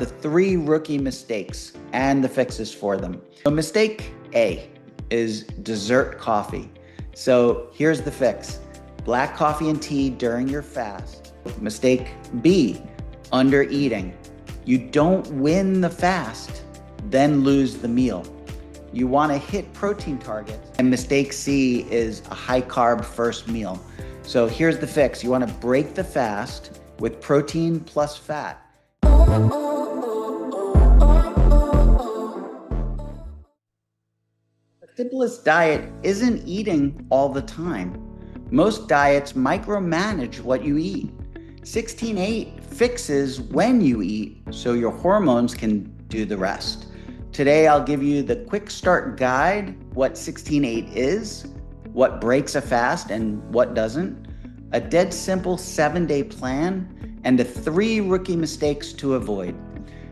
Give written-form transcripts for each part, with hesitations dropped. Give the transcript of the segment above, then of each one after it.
The 3 rookie mistakes and the fixes for them. So mistake A is dessert coffee. So here's the fix. Black coffee and tea during your fast. Mistake B, under eating. You don't win the fast, then lose the meal. You want to hit protein targets. And mistake C is a high carb first meal. So here's the fix. You want to break the fast with protein plus fat. The simplest diet isn't eating all the time. Most diets micromanage what you eat. 16-8 fixes when you eat so your hormones can do the rest. Today, I'll give you the quick start guide, what 16-8 is, what breaks a fast and what doesn't, a dead simple 7-day plan, and the 3 rookie mistakes to avoid.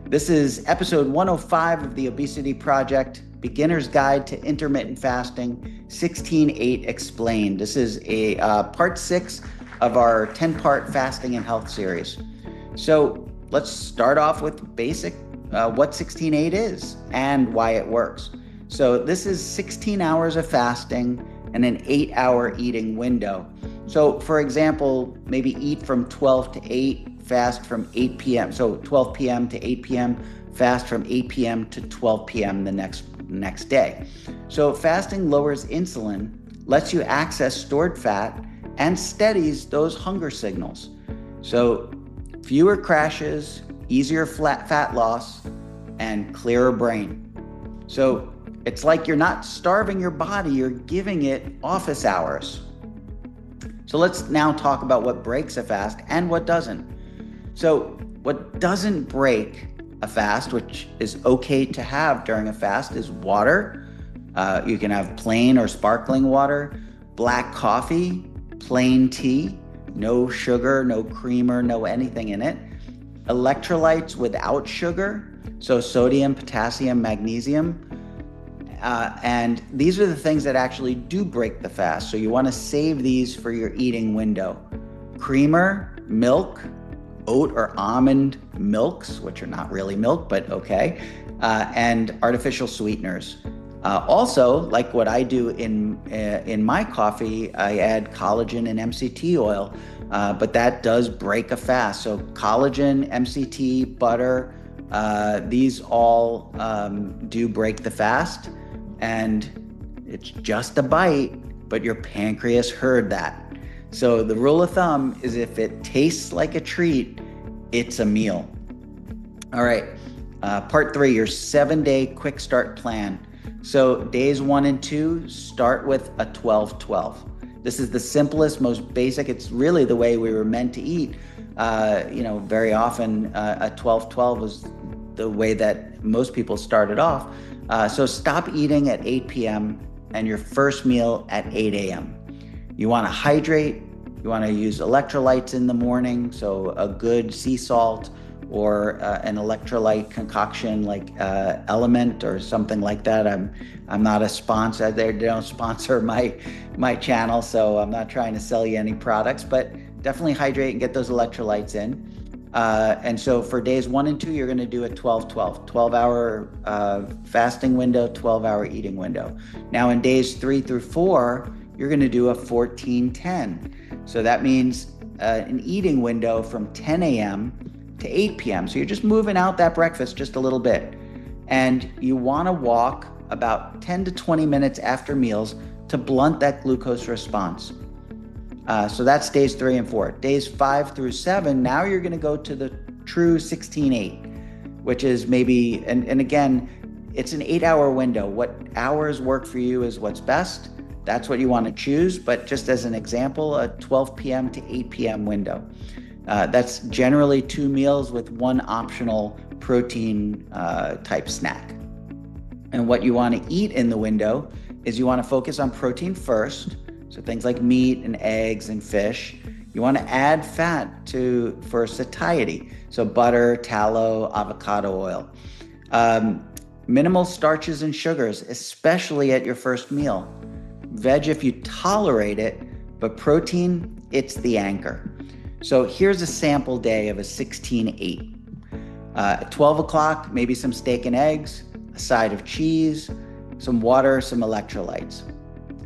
This is episode 105 of the Obesity Project, Beginner's Guide to Intermittent Fasting, 16-8 Explained. This is a part 6 of our 10-part fasting and health series. So let's start off with basic what 16-8 is and why it works. So this is 16 hours of fasting and an 8-hour eating window. So for example, maybe eat from 12 to 8, fast from 8 p.m. So 12 p.m. to 8 p.m., fast from 8 p.m. to 12 p.m. the next day. So fasting lowers insulin, lets you access stored fat, and steadies those hunger signals. So fewer crashes, easier fat loss, and clearer brain. So it's like you're not starving your body, you're giving it office hours. So let's now talk about what breaks a fast and what doesn't. So what doesn't break a fast, which is okay to have during a fast, is water. You can have plain or sparkling water, black coffee, plain tea, no sugar, no creamer, no anything in it. Electrolytes without sugar, so sodium, potassium, magnesium. And these are the things that actually do break the fast. So you want to save these for your eating window. Creamer, milk, oat or almond milks, which are not really milk, but okay, and artificial sweeteners. Also, like what I do in my coffee, I add collagen and MCT oil, but that does break a fast. So collagen, MCT, butter, these all do break the fast, and it's just a bite, but your pancreas heard that. So the rule of thumb is if it tastes like a treat, it's a meal. All right, part 3, your 7-day quick start plan. So days 1 and 2, start with a 12-12. This is the simplest, most basic. It's really the way we were meant to eat. Very often a 12-12 was the way that most people started off. So stop eating at 8 p.m. and your first meal at 8 a.m. You want to hydrate. You want to use electrolytes in the morning. So a good sea salt or an electrolyte concoction like Element or something like that. I'm not a sponsor. They don't sponsor my channel, so I'm not trying to sell you any products, but definitely hydrate and get those electrolytes in. And so for days 1 and 2, you're going to do a 12-12, 12-hour fasting window, 12-hour eating window. Now in days 3 through 4, you're going to do a 14-10. So that means an eating window from 10 a.m. to 8 p.m. So you're just moving out that breakfast just a little bit. And you want to walk about 10 to 20 minutes after meals to blunt that glucose response. So that's days 3 and 4. Days 5 through 7, now you're going to go to the true 16-8, which is maybe, and again, it's an 8-hour window. What hours work for you is what's best. That's what you want to choose. But just as an example, a 12 p.m. to 8 p.m. window. That's generally 2 meals with 1 optional protein type snack. And what you want to eat in the window is you want to focus on protein first. So things like meat and eggs and fish. You want to add fat for satiety. So butter, tallow, avocado oil. Minimal starches and sugars, especially at your first meal. Veg if you tolerate it, but protein, it's the anchor. So here's a sample day of a 16-8. At 12 o'clock, maybe some steak and eggs, a side of cheese, some water, some electrolytes.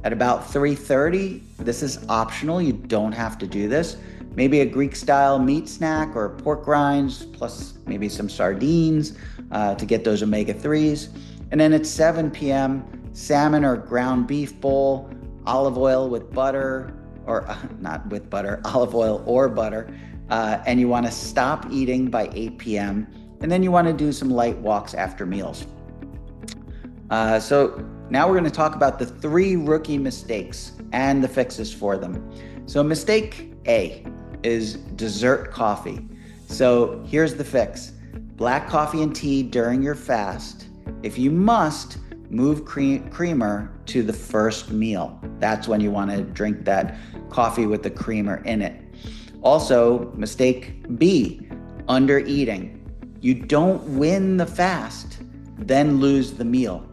At about 3:30, this is optional. You don't have to do this. Maybe a Greek-style meat snack or pork rinds, plus maybe some sardines to get those omega-3s. And then at 7 p.m., salmon or ground beef bowl, olive oil with butter, or not with butter, olive oil or butter. And you want to stop eating by 8 p.m. And then you want to do some light walks after meals. So now we're going to talk about the 3 rookie mistakes and the fixes for them. So mistake A is dessert coffee. So here's the fix. Black coffee and tea during your fast. If you must, move creamer to the first meal. That's when you want to drink that coffee with the creamer in it. Also, mistake B, under eating. You don't win the fast, then lose the meal.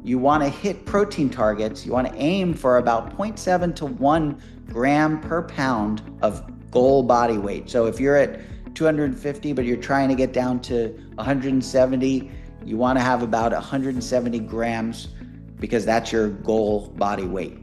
You want to hit protein targets. You want to aim for about 0.7 to 1 gram per pound of goal body weight. So if you're at 250, but you're trying to get down to 170, you want to have about 170 grams because that's your goal body weight.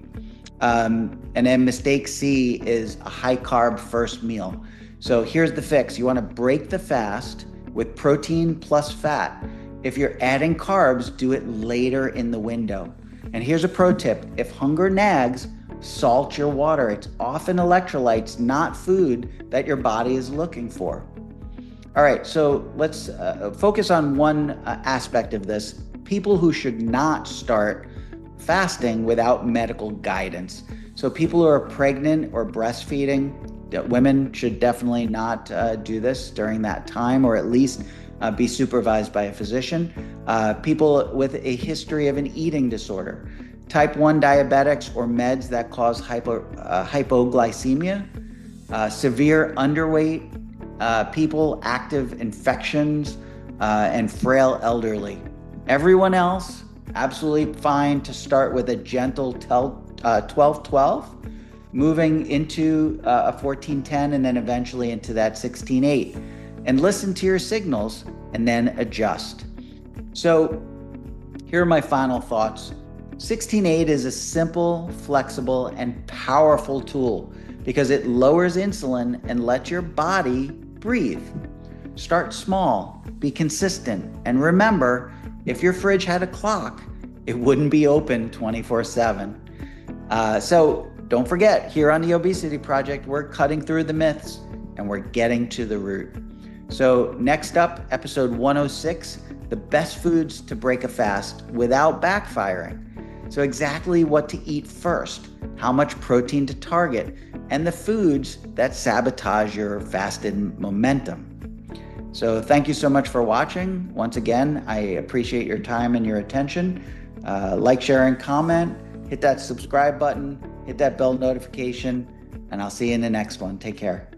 And then mistake C is a high carb first meal. So here's the fix. You want to break the fast with protein plus fat. If you're adding carbs, do it later in the window. And here's a pro tip. If hunger nags, salt your water. It's often electrolytes, not food, that your body is looking for. All right, so let's focus on one aspect of this. People who should not start fasting without medical guidance. So people who are pregnant or breastfeeding, women should definitely not do this during that time, or at least be supervised by a physician. People with a history of an eating disorder, type 1 diabetics or meds that cause hypoglycemia, severe underweight, people, active infections, and frail elderly. Everyone else, absolutely fine to start with a gentle 12-12, moving into a 14-10, and then eventually into that 16-8. And listen to your signals and then adjust. So here are my final thoughts. 16-8 is a simple, flexible, and powerful tool because it lowers insulin and lets your body breathe. Start small, be consistent, and remember, if your fridge had a clock, it wouldn't be open 24/7. So don't forget, here on the Obesity Project, we're cutting through the myths and we're getting to the root. So next up, episode 106, the best foods to break a fast without backfiring. So exactly what to eat first, how much protein to target, and the foods that sabotage your fasted momentum. So thank you so much for watching. Once again, I appreciate your time and your attention. Like, share, and comment. Hit that subscribe button, hit that bell notification, and I'll see you in the next one. Take care.